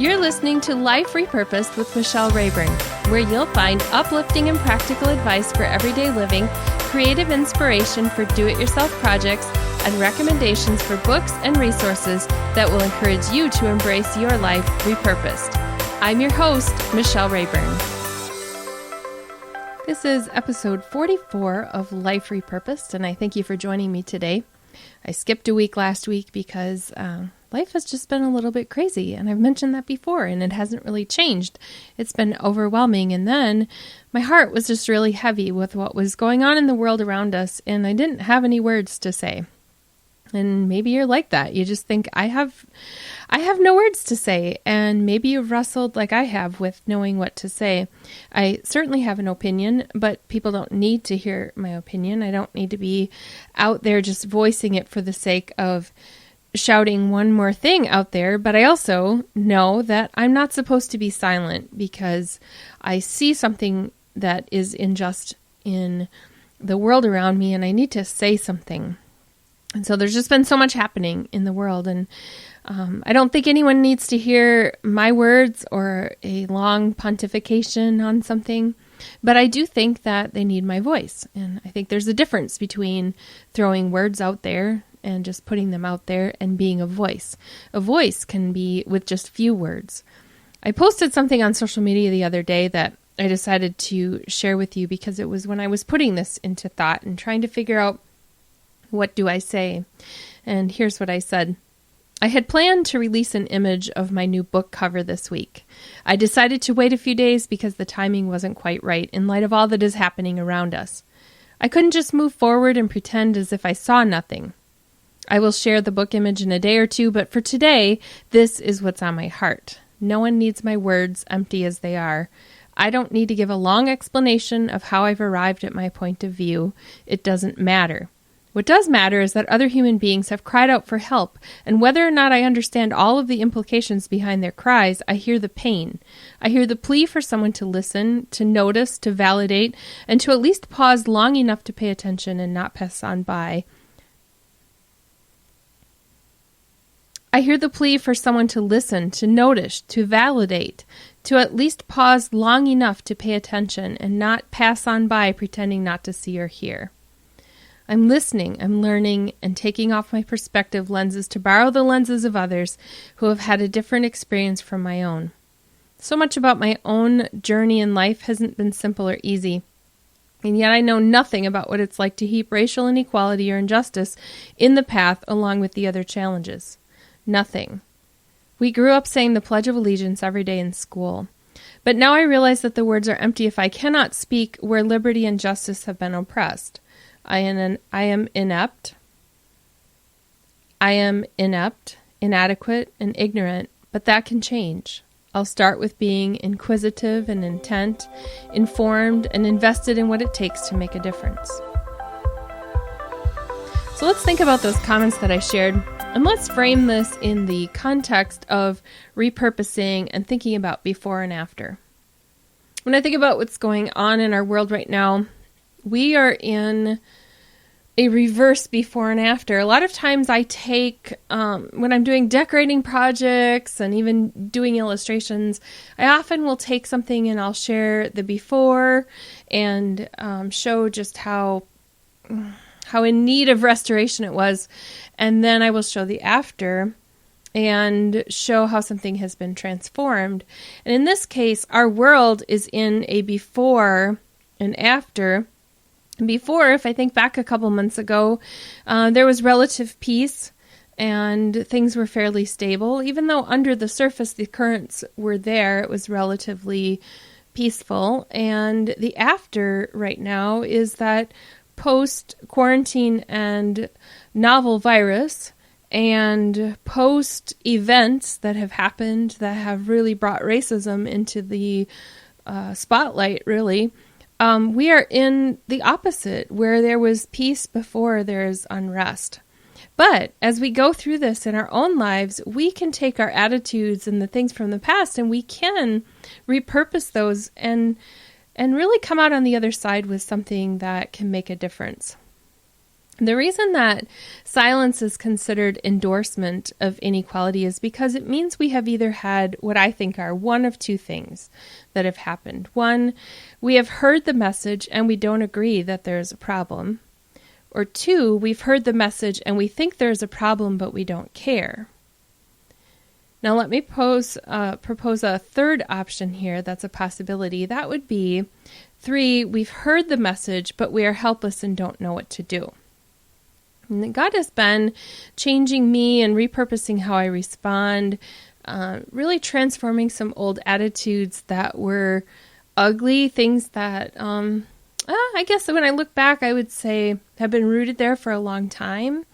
You're listening to Life Repurposed with Michelle Rayburn, where you'll find uplifting and practical advice for everyday living, creative inspiration for do-it-yourself projects, and recommendations for books and resources that will encourage you to embrace your life repurposed. I'm your host, Michelle Rayburn. This is episode 44 of Life Repurposed, and I thank you for joining me today. I skipped a week last week because life has just been a little bit crazy, and I've mentioned that before, and it hasn't really changed. It's been overwhelming, and then my heart was just really heavy with what was going on in the world around us, and I didn't have any words to say. And maybe you're like that. You just think, I have no words to say, and maybe you've wrestled like I have with knowing what to say. I certainly have an opinion, but people don't need to hear my opinion. I don't need to be out there just voicing it for the sake of shouting one more thing out there, but I also know that I'm not supposed to be silent because I see something that is unjust in the world around me, and I need to say something. And so there's just been so much happening in the world, and I don't think anyone needs to hear my words or a long pontification on something, but I do think that they need my voice. And I think there's a difference between throwing words out there and just putting them out there and being a voice. A voice can be with just few words. I posted something on social media the other day that I decided to share with you because it was when I was putting this into thought and trying to figure out, what do I say? And here's what I said. I had planned to release an image of my new book cover this week. I decided to wait a few days because the timing wasn't quite right in light of all that is happening around us. I couldn't just move forward and pretend as if I saw nothing. I will share the book image in a day or two, but for today, this is what's on my heart. No one needs my words, empty as they are. I don't need to give a long explanation of how I've arrived at my point of view. It doesn't matter. What does matter is that other human beings have cried out for help, and whether or not I understand all of the implications behind their cries, I hear the pain. I hear the plea for someone to listen, to notice, to validate, and to at least pause long enough to pay attention and not pass on by. I hear the plea for someone to listen, to notice, to validate, to at least pause long enough to pay attention and not pass on by pretending not to see or hear. I'm listening, I'm learning, and taking off my perspective lenses to borrow the lenses of others who have had a different experience from my own. So much about my own journey in life hasn't been simple or easy, and yet I know nothing about what it's like to heap racial inequality or injustice in the path along with the other challenges. Nothing. We grew up saying the Pledge of Allegiance every day in school, but now I realize that the words are empty if I cannot speak where liberty and justice have been oppressed. I am inept, inadequate, and ignorant, but that can change. I'll start with being inquisitive and intent, informed, and invested in what it takes to make a difference. So let's think about those comments that I shared, and let's frame this in the context of repurposing and thinking about before and after. When I think about what's going on in our world right now, we are in a reverse before and after. A lot of times I take, when I'm doing decorating projects and even doing illustrations, I often will take something and I'll share the before and show just how in need of restoration it was. And then I will show the after and show how something has been transformed. And in this case, our world is in a before and after. Before, if I think back a couple months ago, there was relative peace and things were fairly stable. Even though under the surface the currents were there, it was relatively peaceful. And the after right now is that post-quarantine and novel virus and post-events that have happened that have really brought racism into the spotlight, really, we are in the opposite, where there was peace before there's unrest. But as we go through this in our own lives, we can take our attitudes and the things from the past and we can repurpose those and really come out on the other side with something that can make a difference. The reason that silence is considered endorsement of inequality is because it means we have either had what I think are one of two things that have happened. One, we have heard the message and we don't agree that there's a problem. Or two, we've heard the message and we think there's a problem, but we don't care. Now let me propose a third option here that's a possibility. That would be 3, we've heard the message, but we are helpless and don't know what to do. And God has been changing me and repurposing how I respond, really transforming some old attitudes that were ugly, things that I guess when I look back, I would say have been rooted there for a long time.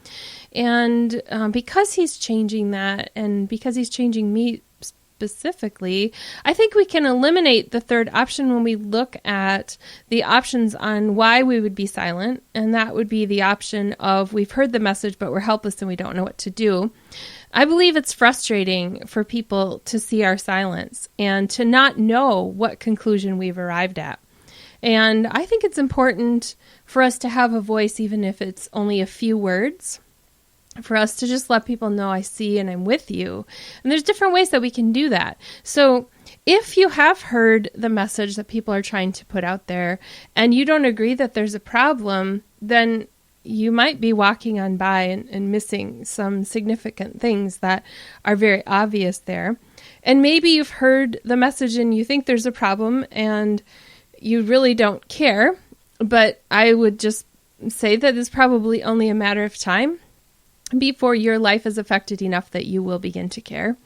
And because he's changing that, and because he's changing me specifically, I think we can eliminate the third option when we look at the options on why we would be silent. And that would be the option of we've heard the message, but we're helpless and we don't know what to do. I believe it's frustrating for people to see our silence and to not know what conclusion we've arrived at. And I think it's important for us to have a voice, even if it's only a few words, for us to just let people know I see and I'm with you. And there's different ways that we can do that. So if you have heard the message that people are trying to put out there and you don't agree that there's a problem, then you might be walking on by and missing some significant things that are very obvious there. And maybe you've heard the message and you think there's a problem and you really don't care, but I would just say that it's probably only a matter of time before your life is affected enough that you will begin to care.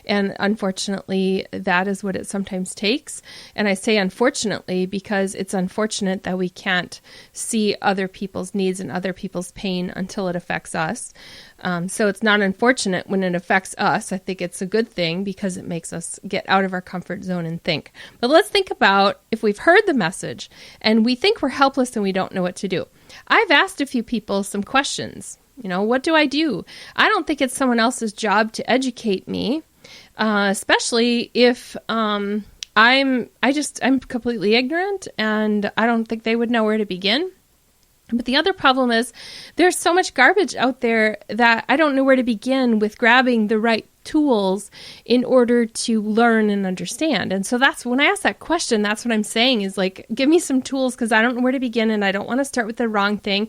And unfortunately, that is what it sometimes takes. And I say unfortunately because it's unfortunate that we can't see other people's needs and other people's pain until it affects us. So it's not unfortunate when it affects us. I think it's a good thing because it makes us get out of our comfort zone and think. But let's think about if we've heard the message and we think we're helpless and we don't know what to do. I've asked a few people some questions. What do I do? I don't think it's someone else's job to educate me, especially if I'm completely ignorant and I don't think they would know where to begin. But the other problem is there's so much garbage out there that I don't know where to begin with grabbing the right tools in order to learn and understand. And so that's when I ask that question, that's what I'm saying is like, give me some tools because I don't know where to begin and I don't want to start with the wrong thing.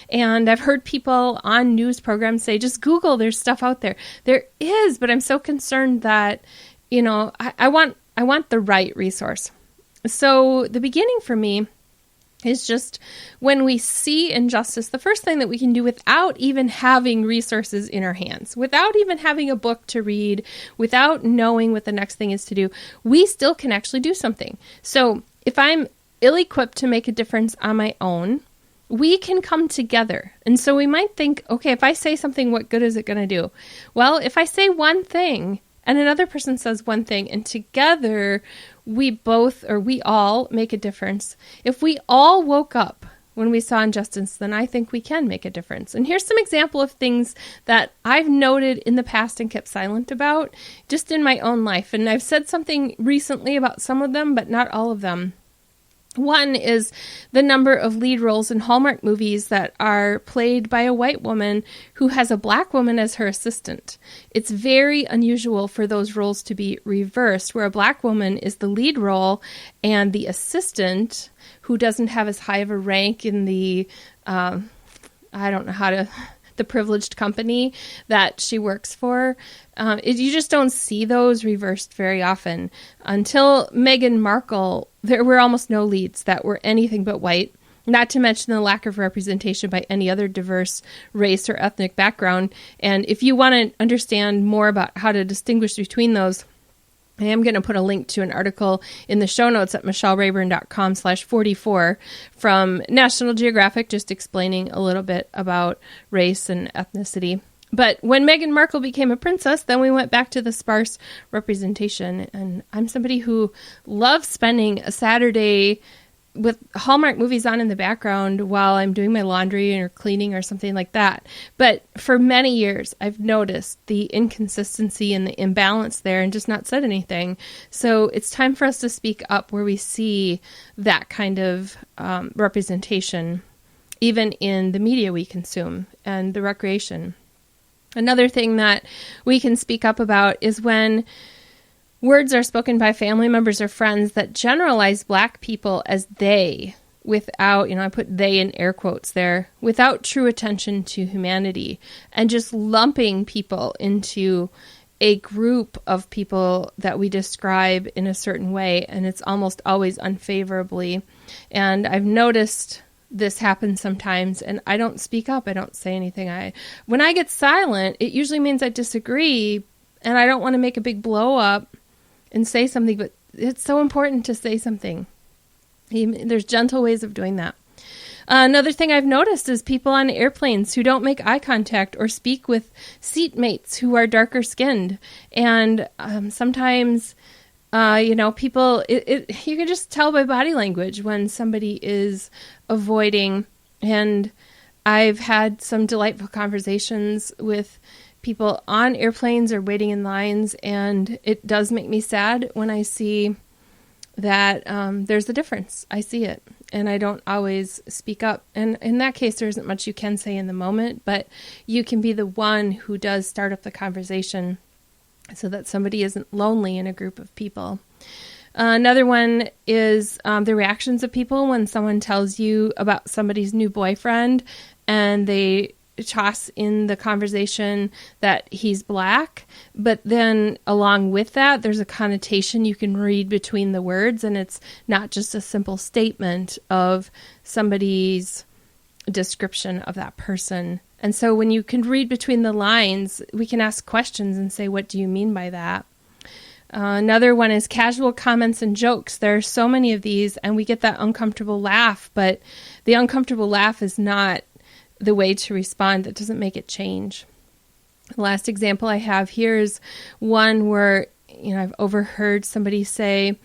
And I've heard people on news programs say, just Google, there's stuff out there. There is, but I'm so concerned that, I want the right resource. So the beginning for me is just when we see injustice, the first thing that we can do without even having resources in our hands, without even having a book to read, without knowing what the next thing is to do, we still can actually do something. So if I'm ill-equipped to make a difference on my own, we can come together. And so we might think, okay, if I say something, what good is it going to do? Well, if I say one thing and another person says one thing and together we all make a difference. If we all woke up when we saw injustice, then I think we can make a difference. And here's some example of things that I've noted in the past and kept silent about just in my own life. And I've said something recently about some of them, but not all of them. One is the number of lead roles in Hallmark movies that are played by a white woman who has a black woman as her assistant. It's very unusual for those roles to be reversed, where a black woman is the lead role and the assistant, who doesn't have as high of a rank in the, the privileged company that she works for. You just don't see those reversed very often. Until Meghan Markle, there were almost no leads that were anything but white, not to mention the lack of representation by any other diverse race or ethnic background. And if you want to understand more about how to distinguish between those, I am going to put a link to an article in the show notes at michellerayburn.com/44 from National Geographic, just explaining a little bit about race and ethnicity. But when Meghan Markle became a princess, then we went back to the sparse representation. And I'm somebody who loves spending a Saturday with Hallmark movies on in the background while I'm doing my laundry or cleaning or something like that. But for many years, I've noticed the inconsistency and the imbalance there and just not said anything. So it's time for us to speak up where we see that kind of representation even in the media we consume and the recreation. Another thing that we can speak up about is when words are spoken by family members or friends that generalize Black people as they, without, I put they in air quotes there, without true attention to humanity, and just lumping people into a group of people that we describe in a certain way, and it's almost always unfavorably. And I've noticed this happens sometimes, and I don't speak up. I don't say anything. When I get silent, it usually means I disagree, and I don't want to make a big blow up and say something, but it's so important to say something. There's gentle ways of doing that. Another thing I've noticed is people on airplanes who don't make eye contact or speak with seatmates who are darker skinned. And sometimes, people, you can just tell by body language when somebody is avoiding. And I've had some delightful conversations with people on airplanes or waiting in lines, and it does make me sad when I see that there's a difference. I see it, and I don't always speak up. And in that case, there isn't much you can say in the moment, but you can be the one who does start up the conversation so that somebody isn't lonely in a group of people. Another one is the reactions of people when someone tells you about somebody's new boyfriend and they toss in the conversation that he's Black, but then along with that, there's a connotation you can read between the words, and it's not just a simple statement of somebody's description of that person. And so when you can read between the lines, we can ask questions and say, what do you mean by that? Another one is casual comments and jokes. There are so many of these, and we get that uncomfortable laugh, but the uncomfortable laugh is not the way to respond. That doesn't make it change. The last example I have here is one where, I've overheard somebody say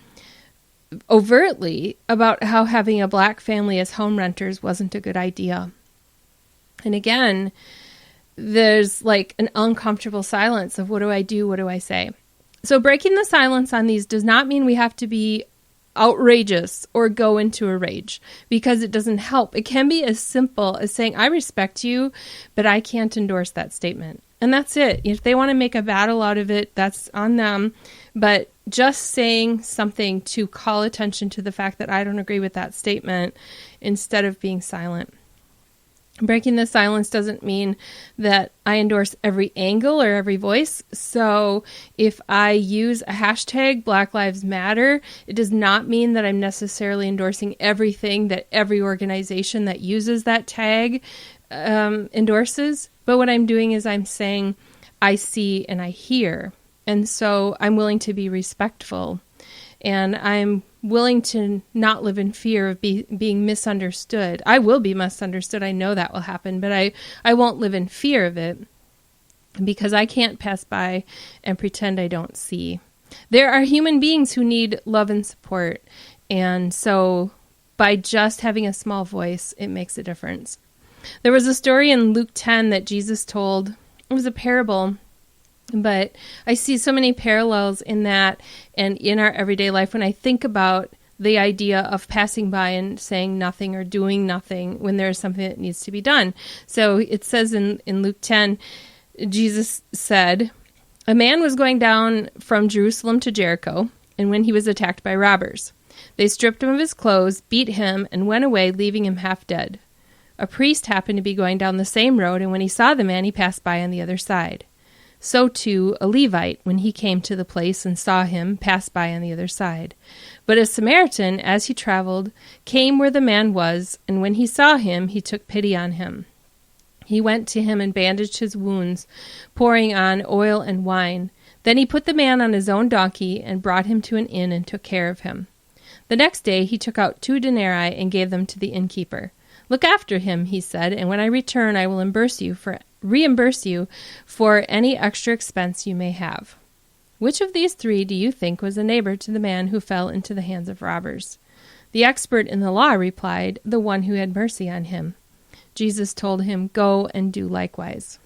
overtly about how having a Black family as home renters wasn't a good idea. And again, there's like an uncomfortable silence of what do I do? What do I say? So breaking the silence on these does not mean we have to be outrageous or go into a rage, because it doesn't help. It can be as simple as saying, I respect you, but I can't endorse that statement. And that's it. If they want to make a battle out of it, that's on them. But just saying something to call attention to the fact that I don't agree with that statement instead of being silent. Breaking the silence doesn't mean that I endorse every angle or every voice. So if I use a hashtag Black Lives Matter, it does not mean that I'm necessarily endorsing everything that every organization that uses that tag endorses. But what I'm doing is I'm saying I see and I hear. And so I'm willing to be respectful. And I'm willing to not live in fear of being misunderstood. I will be misunderstood. I know that will happen, but I won't live in fear of it because I can't pass by and pretend I don't see. There are human beings who need love and support. And so by just having a small voice, it makes a difference. There was a story in Luke 10 that Jesus told. It was a parable. But I see so many parallels in that and in our everyday life when I think about the idea of passing by and saying nothing or doing nothing when there is something that needs to be done. So it says in Luke 10, Jesus said, a man was going down from Jerusalem to Jericho, and when he was attacked by robbers, they stripped him of his clothes, beat him, and went away, leaving him half dead. A priest happened to be going down the same road, and when he saw the man, he passed by on the other side. So too a Levite, when he came to the place and saw him, passed by on the other side. But a Samaritan, as he traveled, came where the man was, and when he saw him, he took pity on him. He went to him and bandaged his wounds, pouring on oil and wine. Then he put the man on his own donkey and brought him to an inn and took care of him. The next day he took out 2 denarii and gave them to the innkeeper. Look after him, he said, and when I return I will reimburse you for any extra expense you may have. Which of these 3 do you think was a neighbor to the man who fell into the hands of robbers? The expert in the law replied, the one who had mercy on him. Jesus told him, go and do likewise.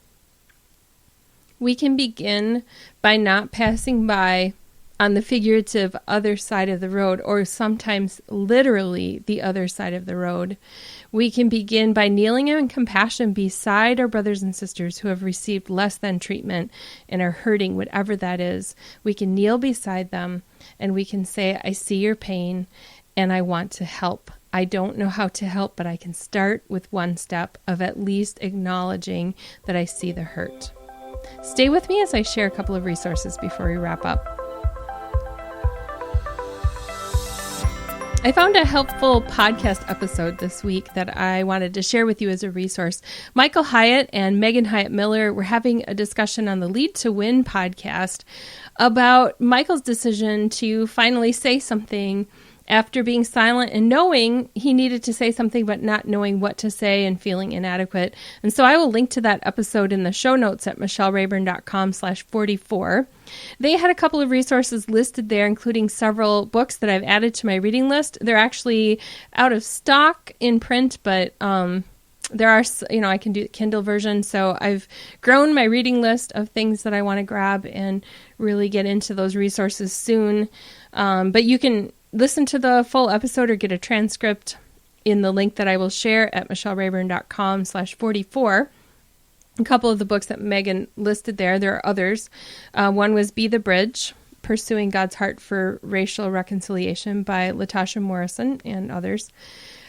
We can begin by not passing by on the figurative other side of the road, or sometimes literally the other side of the road. We can begin by kneeling in compassion beside our brothers and sisters who have received less than treatment and are hurting, whatever that is. We can kneel beside them and we can say, I see your pain and I want to help. I don't know how to help, but I can start with one step of at least acknowledging that I see the hurt. Stay with me as I share a couple of resources before we wrap up. I found a helpful podcast episode this week that I wanted to share with you as a resource. Michael Hyatt and Megan Hyatt Miller were having a discussion on the Lead to Win podcast about Michael's decision to finally say something after being silent and knowing he needed to say something, but not knowing what to say and feeling inadequate. And so I will link to that episode in the show notes at michellerayburn.com/44. They had a couple of resources listed there, including several books that I've added to my reading list. They're actually out of stock in print, but there are, I can do the Kindle version. So I've grown my reading list of things that I want to grab and really get into those resources soon. But you can listen to the full episode or get a transcript in the link that I will share at michellerayburn.com/44. A couple of the books that Megan listed there are others. One was Be the Bridge, Pursuing God's Heart for Racial Reconciliation by Latasha Morrison and others.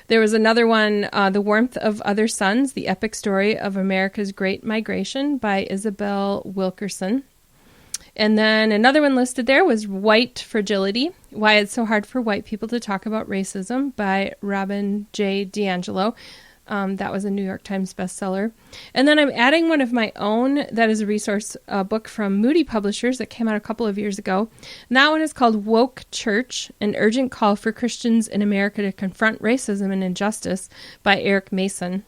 There was another one, The Warmth of Other Suns, The Epic Story of America's Great Migration by Isabel Wilkerson. And then another one listed there was White Fragility, Why It's So Hard for White People to Talk About Racism by Robin J. DiAngelo. That was a New York Times bestseller. And then I'm adding one of my own that is a resource book from Moody Publishers that came out a couple of years ago. And that one is called Woke Church, An Urgent Call for Christians in America to Confront Racism and Injustice by Eric Mason.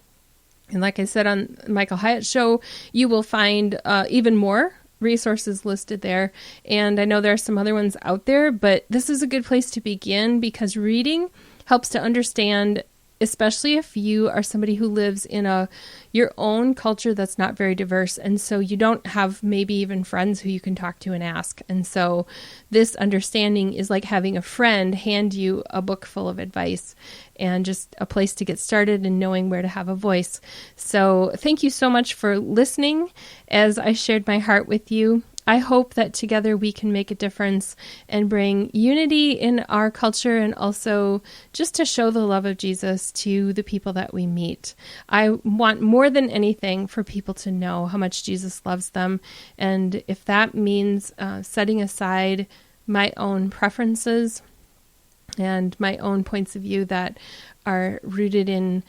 And like I said on Michael Hyatt's show, you will find even more resources listed there. And I know there are some other ones out there, but this is a good place to begin because reading helps to understand, especially if you are somebody who lives in your own culture that's not very diverse. And so you don't have maybe even friends who you can talk to and ask. And so this understanding is like having a friend hand you a book full of advice and just a place to get started and knowing where to have a voice. So thank you so much for listening as I shared my heart with you. I hope that together we can make a difference and bring unity in our culture and also just to show the love of Jesus to the people that we meet. I want more than anything for people to know how much Jesus loves them. And if that means setting aside my own preferences and my own points of view that are rooted in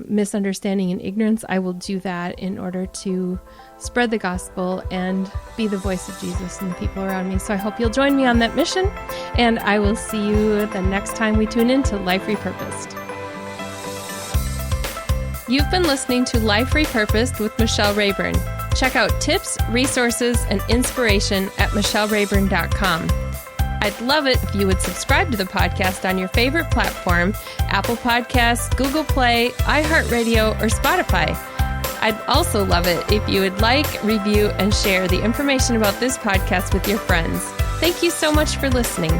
misunderstanding and ignorance, I will do that in order to spread the gospel and be the voice of Jesus and the people around me. So I hope you'll join me on that mission, and I will see you the next time we tune in to Life Repurposed. You've been listening to Life Repurposed with Michelle Rayburn. Check out tips, resources, and inspiration at michellerayburn.com. I'd love it if you would subscribe to the podcast on your favorite platform, Apple Podcasts, Google Play, iHeartRadio, or Spotify. I'd also love it if you would like, review, and share the information about this podcast with your friends. Thank you so much for listening.